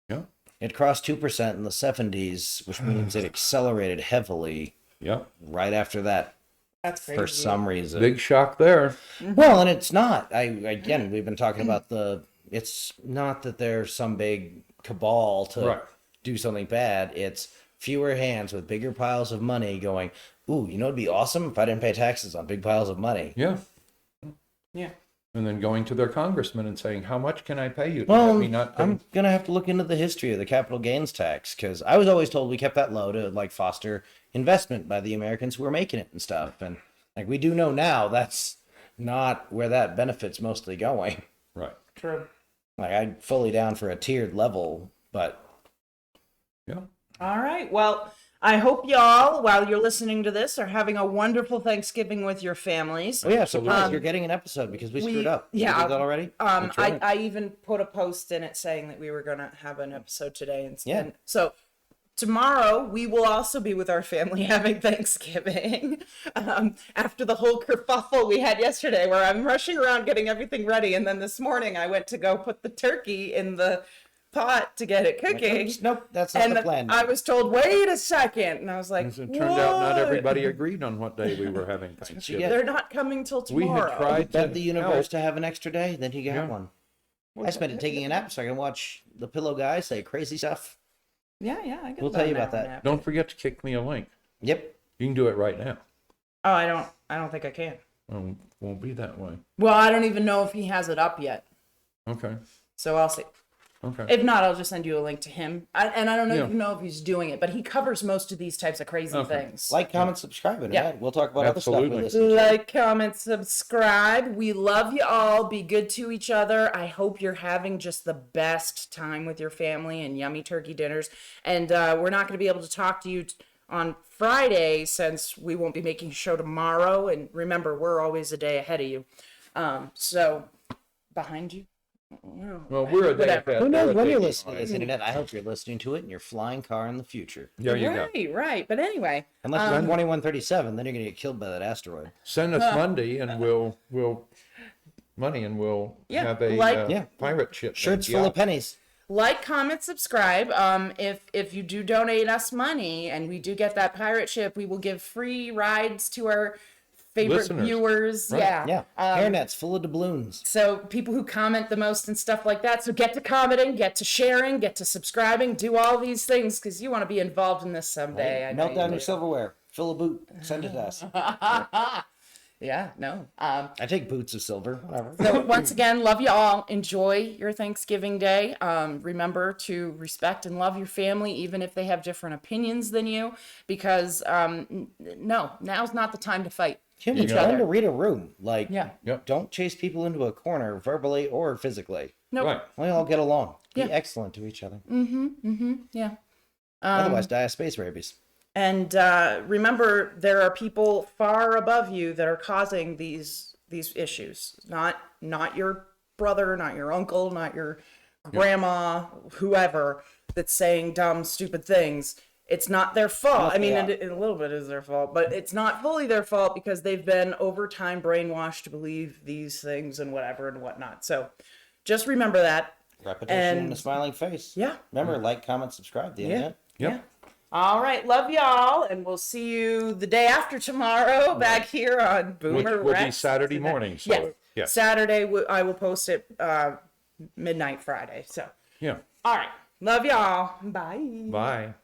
Yeah. It crossed 2% in the 70s, which means it accelerated heavily Yeah. right after that That's crazy. for some reason. Big shock there. Well, and it's not. Again, we've been talking about it's not that there's some big cabal to Right. do something bad. It's fewer hands with bigger piles of money going, ooh, you know, it'd be awesome if I didn't pay taxes on big piles of money. Yeah. Yeah. And then going to their congressman and saying, how much can I pay you to Well, have me not pay? I'm going to have to look into the history of the capital gains tax, because I was always told we kept that low to like foster investment by the Americans who were making it and stuff. And like we do know now, that's not where that benefit's mostly going. Right. True. Like I'm fully down for a tiered level, but Yeah. All right. Well, I hope y'all, while you're listening to this, are having a wonderful Thanksgiving with your families. oh yeah, surprise! You're getting an episode because we screwed up. Did yeah, you do that already? That's right. I even put a post in it saying that we were going to have an episode today. And Yeah. so tomorrow we will also be with our family having Thanksgiving after the whole kerfuffle we had yesterday where I'm rushing around getting everything ready. And then this morning I went to go put the turkey in the pot to get it cooking. Nope, that's not And the plan. I was told, wait a second. And I was like, As it turned out, not "What?" everybody agreed on what day we were having Thanksgiving. get. They're not coming till We tomorrow. had tried Bet to the universe help. to have an extra day, then you get Yeah. one. I spent it taking a nap so I can watch the Pillow Guy say crazy stuff. Yeah, I get We'll tell you about that. Don't forget to kick me a link. Yep. You can do it right now. Oh, I don't think I can. Won't be that way. Well, I don't even know if he has it up yet. Okay. So I'll see. Okay. If not, I'll just send you a link to him. And I don't Yeah. even know if he's doing it, but he covers most of these types of crazy Okay. things. Like, comment, subscribe, and Yeah. we'll talk about other stuff Absolutely. we listen to. Like, comment, subscribe. We love you all. Be good to each other. I hope you're having just the best time with your family and yummy turkey dinners. And we're not going to be able to talk to you on Friday since we won't be making a show tomorrow. And remember, we're always a day ahead of you. So, behind you? Well, we're a day Whatever. ahead. Who knows They're a when day you're listening to behind. this internet? I hope you're listening to it in your flying car in the future. There you go. Right. But anyway. Unless you're 2137, then you're going to get killed by that asteroid. Send us Monday, and we'll Yeah, have a like- pirate ship. Shirts named full of pennies. Like, comment, subscribe. If you do donate us money and we do get that pirate ship, we will give free rides to our favorite Listeners. viewers. Right. Yeah. Yeah. Hairnets full of doubloons. So people who comment the most and stuff like that. So get to commenting, get to sharing, get to subscribing, do all these things because you want to be involved in this someday. I know Melt you down do. your silverware. fill a boot, send it to us. Yeah, no. I take boots of silver, whatever. So once again, love you all. Enjoy your Thanksgiving Day. Remember to respect and love your family, even if they have different opinions than you, because no, now's not the time to fight each Learn other. to read a room. Like, Yeah. Yep. don't chase people into a corner verbally or physically. Nope. Right. We all get along. Be Yeah. excellent to each other. Yeah. Otherwise, die of space rabies. And remember, there are people far above you that are causing these issues. Not your brother, not your uncle, not your grandma, whoever that's saying dumb, stupid things. It's not their fault. I mean, it a little bit is their fault, but it's not fully their fault because they've been over time brainwashed to believe these things and whatever and whatnot. So just remember that. Repetition and a smiling face. Yeah. Remember, like, comment, subscribe. The internet. Yep. Yeah. All right. Love y'all. And we'll see you the day after tomorrow back here on Boomer Which will be Rex Saturday Tonight. morning. So, Yes. yeah. Saturday, I will post it midnight Friday. So, Yeah. all right. Love y'all. Bye. Bye.